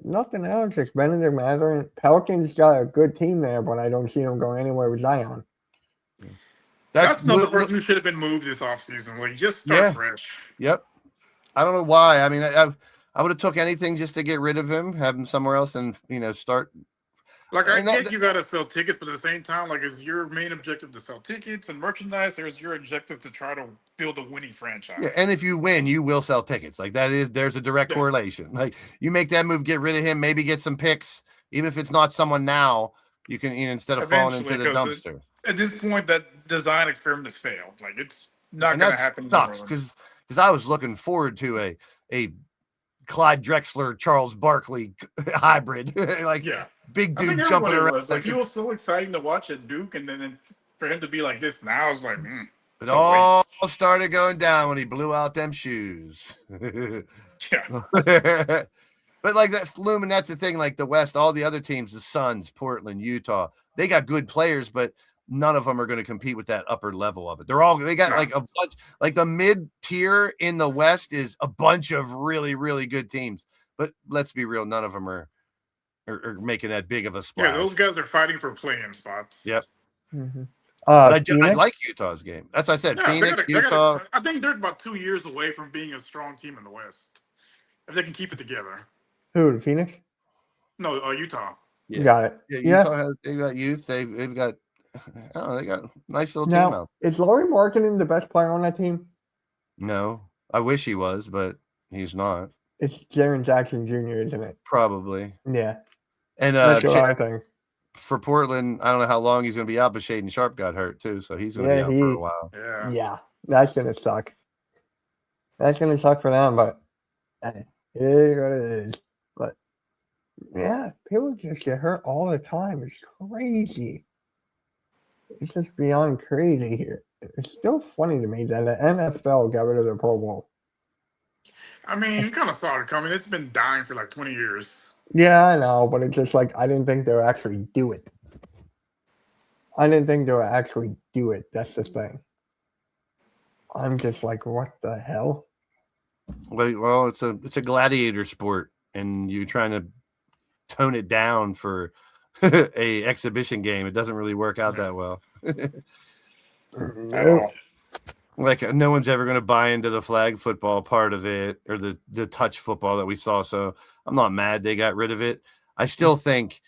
nothing else. It's Benedict Mathurin. Pelicans got a good team there, but I don't see them going anywhere with Zion. That's another person who should have been moved this offseason. Just start fresh. Yep. I don't know why. I mean, I would have took anything just to get rid of him, have him somewhere else, and start. I get you got to sell tickets, but at the same time, is your main objective to sell tickets and merchandise, or is your objective to try to build a winning franchise? Yeah, and if you win, you will sell tickets. There's a direct correlation. You make that move, get rid of him, maybe get some picks, even if it's not someone now. You can instead of falling into the dumpster. At this point, that design experiment has failed. It's not going to happen. Sucks because I was looking forward to a Clyde Drexler, Charles Barkley hybrid. Big dude jumping around. He was so exciting to watch at Duke, and then for him to be like this now is like, It it's a all waste. started going down when he blew out them shoes. Yeah. But like that Flume, and that's the thing, like the West, all the other teams, the Suns, Portland, Utah, they got good players, but none of them are going to compete with that upper level of it. They got like a bunch, like the mid tier in the West is a bunch of really, really good teams. But let's be real, none of them are making that big of a splash. Yeah, those guys are fighting for playing spots. Yep. Mm-hmm. But I like Utah's game. That's what I said. Yeah, Phoenix, Utah. I think they're about 2 years away from being a strong team in the West if they can keep it together. Who? Phoenix? No, Utah. Yeah. Got it. Yeah, Utah they've got youth. They've got, I don't know, they got a nice little team Now, out. is Lauri Markkinen the best player on that team? No, I wish he was, but he's not. It's Jaren Jackson Jr., isn't it? Probably. Yeah. And That's what I think. for Portland, I don't know how long he's going to be out, but Shaden Sharp got hurt too, so he's going to be out for a while. Yeah, that's going to suck. That's going to suck for them, but it is what it is. But yeah, people just get hurt all the time. It's crazy. It's just beyond crazy here. It's still funny to me that the NFL got rid of the Pro Bowl. I mean, you kind of saw it coming. It's been dying for like 20 years. Yeah, I know, but it's just like I didn't think they would actually do it. That's the thing. I'm just like, what the hell? Well, it's a gladiator sport, and you're trying to tone it down for a exhibition game. It doesn't really work out that well. Like no one's ever going to buy into the flag football part of it or the touch football that we saw. So I'm not mad they got rid of it. I still think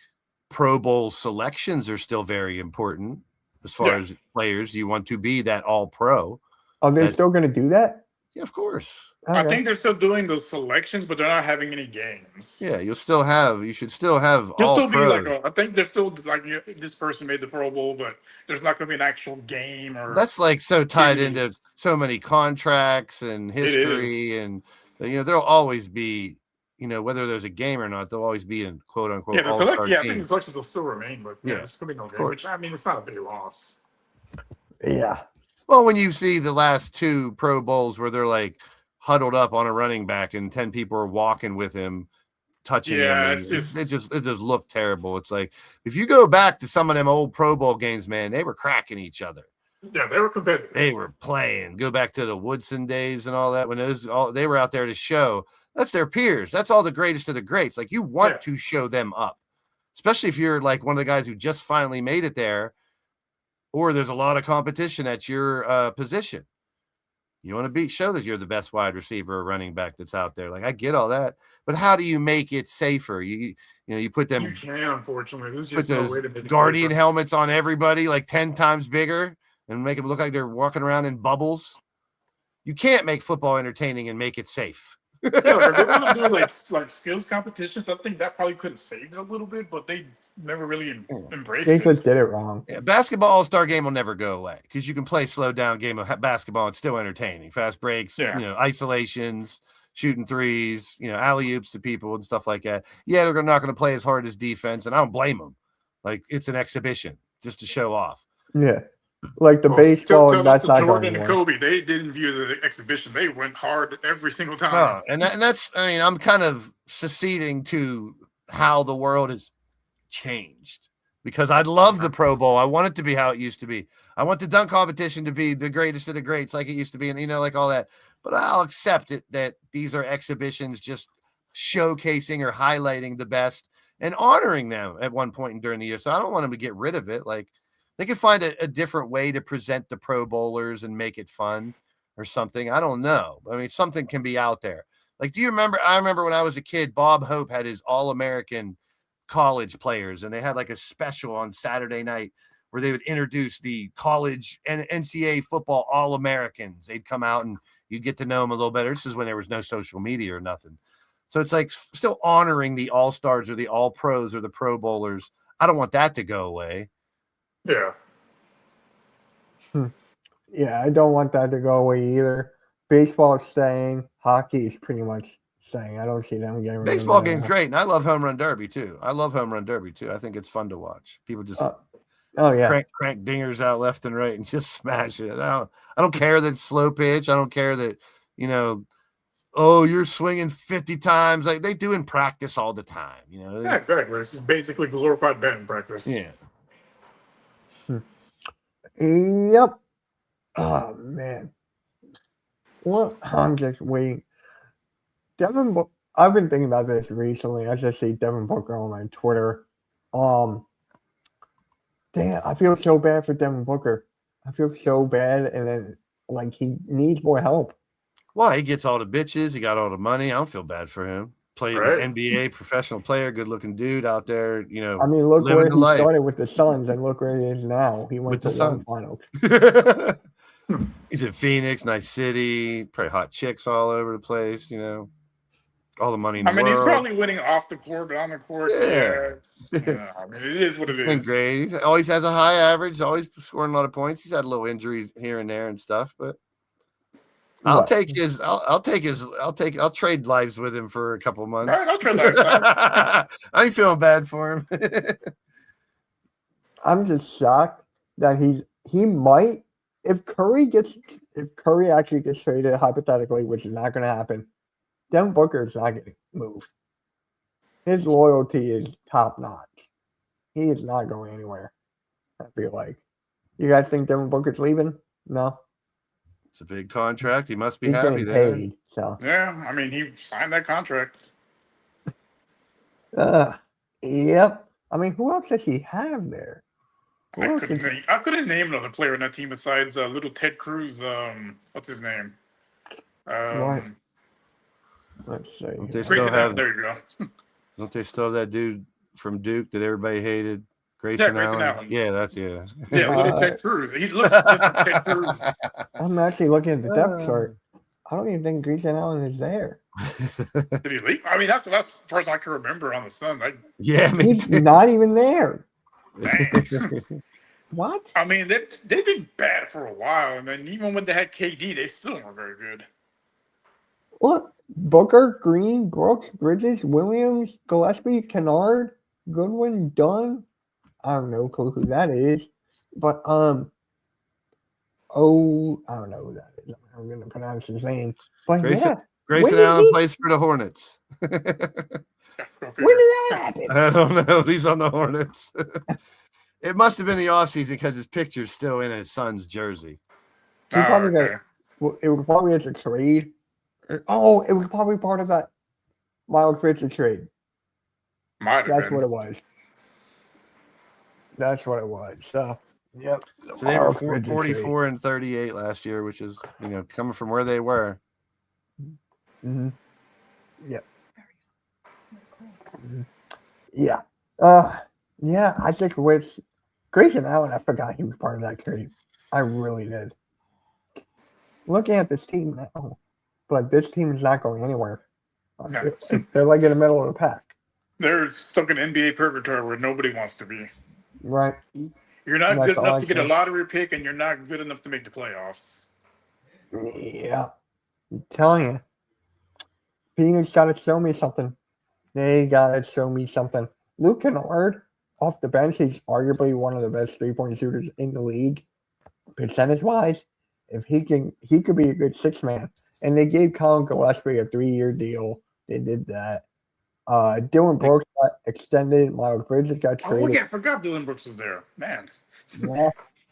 Pro Bowl selections are still very important as far as players. You want to be that all pro. Are they still going to do that? Yeah, of course. Okay. I think they're still doing the selections, but they're not having any games. Yeah, you should still have There'll all still be pros. like I think there's still like this person made the Pro Bowl, but there's not going to be an actual game or. That's like so tied into so many contracts and history, and there'll always be, whether there's a game or not, there'll always be in quote unquote. Yeah, I think the selections will still remain, but it's going to be no game. Course. Which I mean, it's not a big loss. Yeah. Well, when you see the last two Pro Bowls where they're like huddled up on a running back and 10 people are walking with him, touching him, it just looked terrible. It's like if you go back to some of them old Pro Bowl games, man, they were cracking each other. Yeah, they were competitive. They were playing. Go back to the Woodson days and all that when they were out there to show. That's their peers. That's all the greatest of the greats. Like you want to show them up, especially if you're like one of the guys who just finally made it there, or there's a lot of competition at your position. You want to show that you're the best wide receiver or running back that's out there. Like I get all that, but how do you make it safer? You put them. You can, unfortunately. This is put just no those way to make it Guardian safer. helmets on everybody, like 10 times bigger, and make them look like they're walking around in bubbles. You can't make football entertaining and make it safe. Yeah, they're going to do like skills competitions. I think that probably could have saved it a little bit, but they never really embraced They it. just did it wrong. Yeah, basketball all-star game will never go away because you can play slowed down game of basketball. It's still entertaining. Fast breaks, isolations, shooting threes, alley-oops to people and stuff like that. Yeah, they're not going to play as hard as defense, and I don't blame them. Like it's an exhibition just to show off. Yeah. Like the baseball, that's not Jordan and Kobe. They didn't view the exhibition. They went hard every single time. Oh, and that's. I mean, I'm kind of seceding to how the world has changed because I love the Pro Bowl. I want it to be how it used to be. I want the dunk competition to be the greatest of the greats, like it used to be, and like all that. But I'll accept it that these are exhibitions, just showcasing or highlighting the best and honoring them at one point during the year. So I don't want them to get rid of it. Like. They could find a different way to present the Pro Bowlers and make it fun or something. I don't know. I mean, something can be out there. Like, do you remember? I remember when I was a kid, Bob Hope had his All-American college players, and they had like a special on Saturday night where they would introduce the college and NCAA football All-Americans. They'd come out and you'd get to know them a little better. This is when there was no social media or nothing. So it's like still honoring the All-Stars or the All-Pros or the Pro Bowlers. I don't want that to go away. Yeah. Yeah, I don't want that to go away either. Baseball is staying. Hockey is pretty much staying. I don't see them getting rid of Baseball game's great, and I love home run derby too. I think it's fun to watch. People just Oh yeah. crank dingers out left and right and just smash it. I don't care that it's slow pitch. I don't care that, oh, you're swinging 50 times like they do in practice all the time. Yeah, exactly. It's basically glorified batting practice. Yeah. Yep. Oh man. Well, I'm just waiting. I've been thinking about this recently. I just see Devin Booker on my Twitter. Damn, I feel so bad for Devin Booker. I feel so bad, and then like he needs more help. Well, he gets all the bitches. He got all the money. I don't feel bad for him. Played an NBA professional player, good-looking dude out there. I mean, look where he started with the Suns, and look where he is now. He went to the finals. He's in Phoenix, nice city, probably hot chicks all over the place. All the money in the world. He's probably winning off the court, but on the court, yeah. It is what it is. Been great. He always has a high average, always scoring a lot of points. He's had a little injuries here and there and stuff, but I'll trade lives with him for a couple months. All right, I'll trade lives. I ain't feeling bad for him. I'm just shocked that he might, if Curry actually gets traded hypothetically, which is not going to happen. Devin Booker is not going to move. His loyalty is top notch. He is not going anywhere. I feel like. You guys think Devin Booker's leaving? No. It's a big contract. He must be happy there. Paid, so. Yeah, he signed that contract. Yep. Who else does he have there? I couldn't name another player in that team besides little Ted Cruz. What's his name? What? Let's see. There you go. Don't they still have that dude from Duke that everybody hated? Grayson Allen. Yeah, little Ted Cruz. He looks just like Ted Cruz. I'm actually looking at the depth chart. I don't even think Grayson Allen is there. Did he leave? That's the last person I can remember on the Suns. He's not even there. Dang. What? They've been bad for a while, and then even when they had KD, they still weren't very good. What? Booker, Green, Brooks, Bridges, Williams, Gillespie, Kennard, Goodwin, Dunn. I have no clue who that is. But I don't know who that is. I'm gonna pronounce his name. But Grayson Allen plays for the Hornets. When did that happen? I don't know. He's on the Hornets. It must have been the offseason because his picture's still in his son's jersey. It was probably a trade. Oh, it was probably part of that Miles Bridges trade. That's what it was. So, yep. So they were 44 and 38 last year, which is, coming from where they were. Mm-hmm. Yep. Mm-hmm. Yeah. Yeah, I think with Grayson Allen, I forgot he was part of that trade. I really did. Looking at this team now, but this team is not going anywhere. No. They're like in the middle of the pack. They're stuck in NBA purgatory where nobody wants to be. Right. You're not good enough to get a lottery pick, and you're not good enough to make the playoffs. Yeah. I'm telling you. Phoenix got to show me something. They got to show me something. Luke Kennard, off the bench, he's arguably one of the best three-point shooters in the league, percentage-wise. If he could be a good six-man. And they gave Colin Gillespie a 3-year deal. They did that. Dylan Brooks got extended. Miles Bridges got traded. Oh, yeah, I forgot Dylan Brooks was there. Man. Yeah,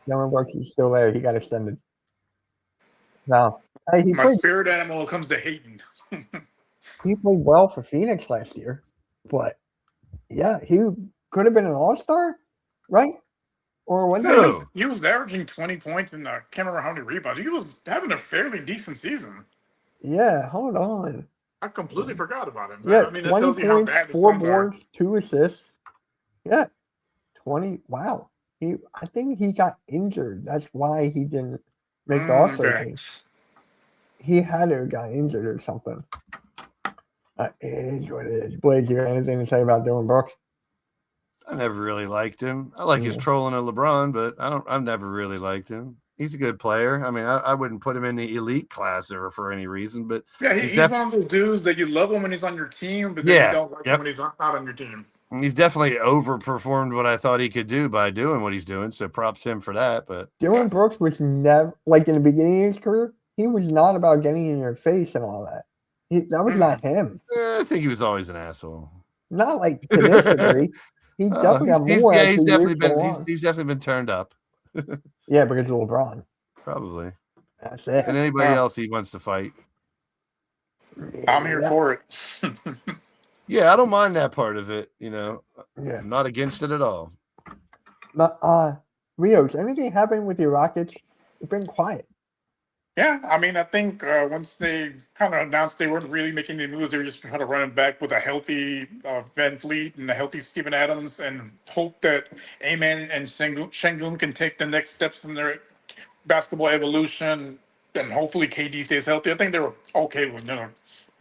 Dylan Brooks is still there. He got extended. No. Hey, my spirit animal comes to hating. He played well for Phoenix last year. But, yeah, he could have been an all-star, right? Or was he was averaging 20 points and I can't remember how many rebounds. He was having a fairly decent season. Yeah, hold on. I completely forgot about him. Yeah, that 20 tells you how points, bad the 4 Suns are. boards, 2 assists. Yeah, 20. Wow. I think he got injured. That's why he didn't make the All-Star team. He had to have got injured or something. It is what it is. Blaze, you got anything to say about Dylan Brooks? I never really liked him. I like his trolling of LeBron, but I've never really liked him. He's a good player. I wouldn't put him in the elite class or for any reason, but yeah, he's one of those dudes that you love him when he's on your team, but then you don't like him when he's not on your team. He's definitely overperformed what I thought he could do by doing what he's doing. So props him for that. But Dylan Brooks was never, like in the beginning of his career, he was not about getting in your face and all that. That was not him. I think he was always an asshole. Not like to this degree. He definitely got more. He's definitely been turned up. Yeah, because of LeBron. Probably. That's it. And anybody else he wants to fight. I'm here for it. Yeah, I don't mind that part of it. You know, Yeah. I'm not against it at all. But Rios, anything happened with your Rockets? It's been quiet. Yeah, I mean, I think once they kind of announced they weren't really making any moves, they were just trying to run it back with a healthy Van Fleet and a healthy Steven Adams, and hope that Amen and Şengün can take the next steps in their basketball evolution, and hopefully KD stays healthy. I think they were okay with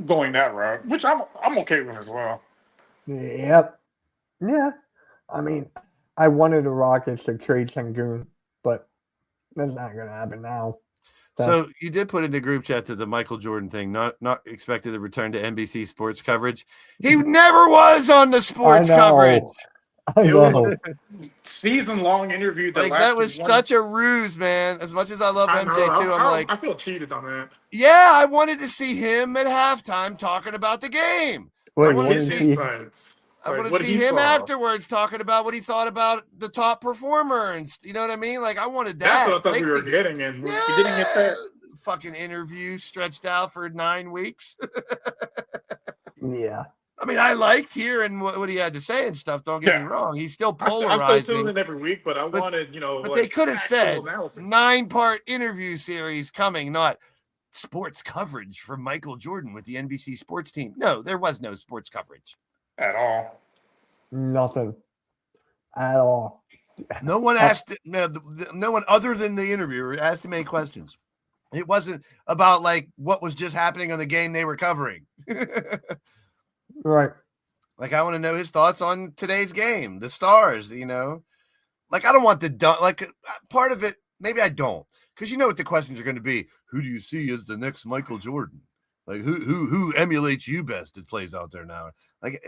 going that route, which I'm okay with as well. Yep. Yeah. I mean, I wanted the Rockets to trade Şengün, but that's not going to happen now. So you did put in the group chat to the Michael Jordan thing, not expected to return to NBC sports coverage. He never was on the sports coverage. I know. Season-long interview that was such a ruse, man. As much as I love MJ too, I feel cheated on that. Yeah, I wanted to see him at halftime talking about the game. Wait, I want to see him afterwards talking about what he thought about the top performer, and you know what I mean. Like I wanted that. That's what I thought we were getting, and we didn't get that. Fucking interview stretched out for 9 weeks. Yeah. I mean, I liked hearing what he had to say and stuff. Don't get me wrong; he's still polarizing. I still tune in every week, but I wanted, But like, they could have said analysis. 9-part interview series coming, not sports coverage from Michael Jordan with the NBC sports team. No, there was no sports coverage at all. Nothing at all. No one asked. No one other than the interviewer asked him any questions. It wasn't about like what was just happening on the game they were covering. Right. Like I want to know his thoughts on today's game, the stars. Like I don't want part of it. Maybe I don't, because you know what the questions are going to be. Who do you see as the next Michael Jordan? Like who emulates you best that plays out there now? Like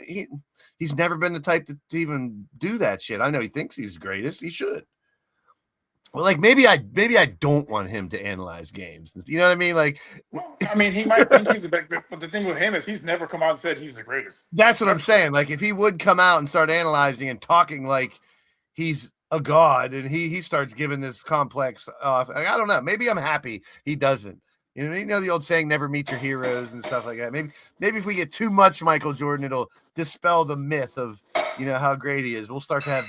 he's never been the type to even do that shit. I know he thinks he's the greatest. He should. Well, like maybe I don't want him to analyze games. You know what I mean? Like, I mean, he might think he's the best, but the thing with him is he's never come out and said he's the greatest. That's what I'm saying. Like, if he would come out and start analyzing and talking like he's a god, and he starts giving this complex off, I don't know. Maybe I'm happy he doesn't. You know the old saying, "Never meet your heroes" and stuff like that. Maybe if we get too much Michael Jordan, it'll dispel the myth of how great he is. We'll start to have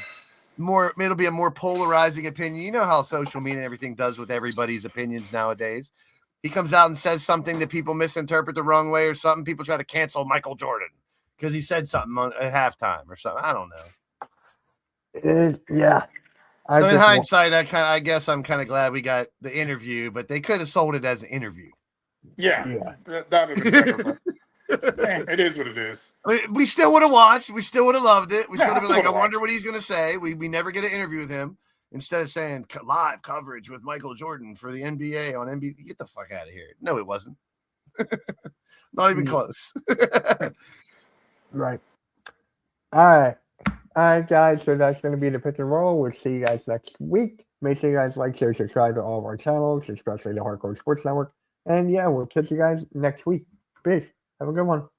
more. It'll be a more polarizing opinion. You know how social media and everything does with everybody's opinions nowadays. He comes out and says something that people misinterpret the wrong way or something. People try to cancel Michael Jordan because he said something at halftime or something. I don't know. It is, yeah. So in hindsight, I guess I'm kind of glad we got the interview, but they could have sold it as an interview. Yeah. That would have been better. It is what it is. We still would have watched. We still would have loved it. We still would have been like, I wonder what he's going to say. We never get an interview with him. Instead of saying live coverage with Michael Jordan for the NBA on NBC. Get the fuck out of here. No, it wasn't. Not even close. Right. All right, guys. So that's going to be the pick and roll. We'll see you guys next week. Make sure you guys like, share, subscribe to all of our channels, especially the Hardcore Sports Network. And yeah, we'll catch you guys next week. Peace. Have a good one.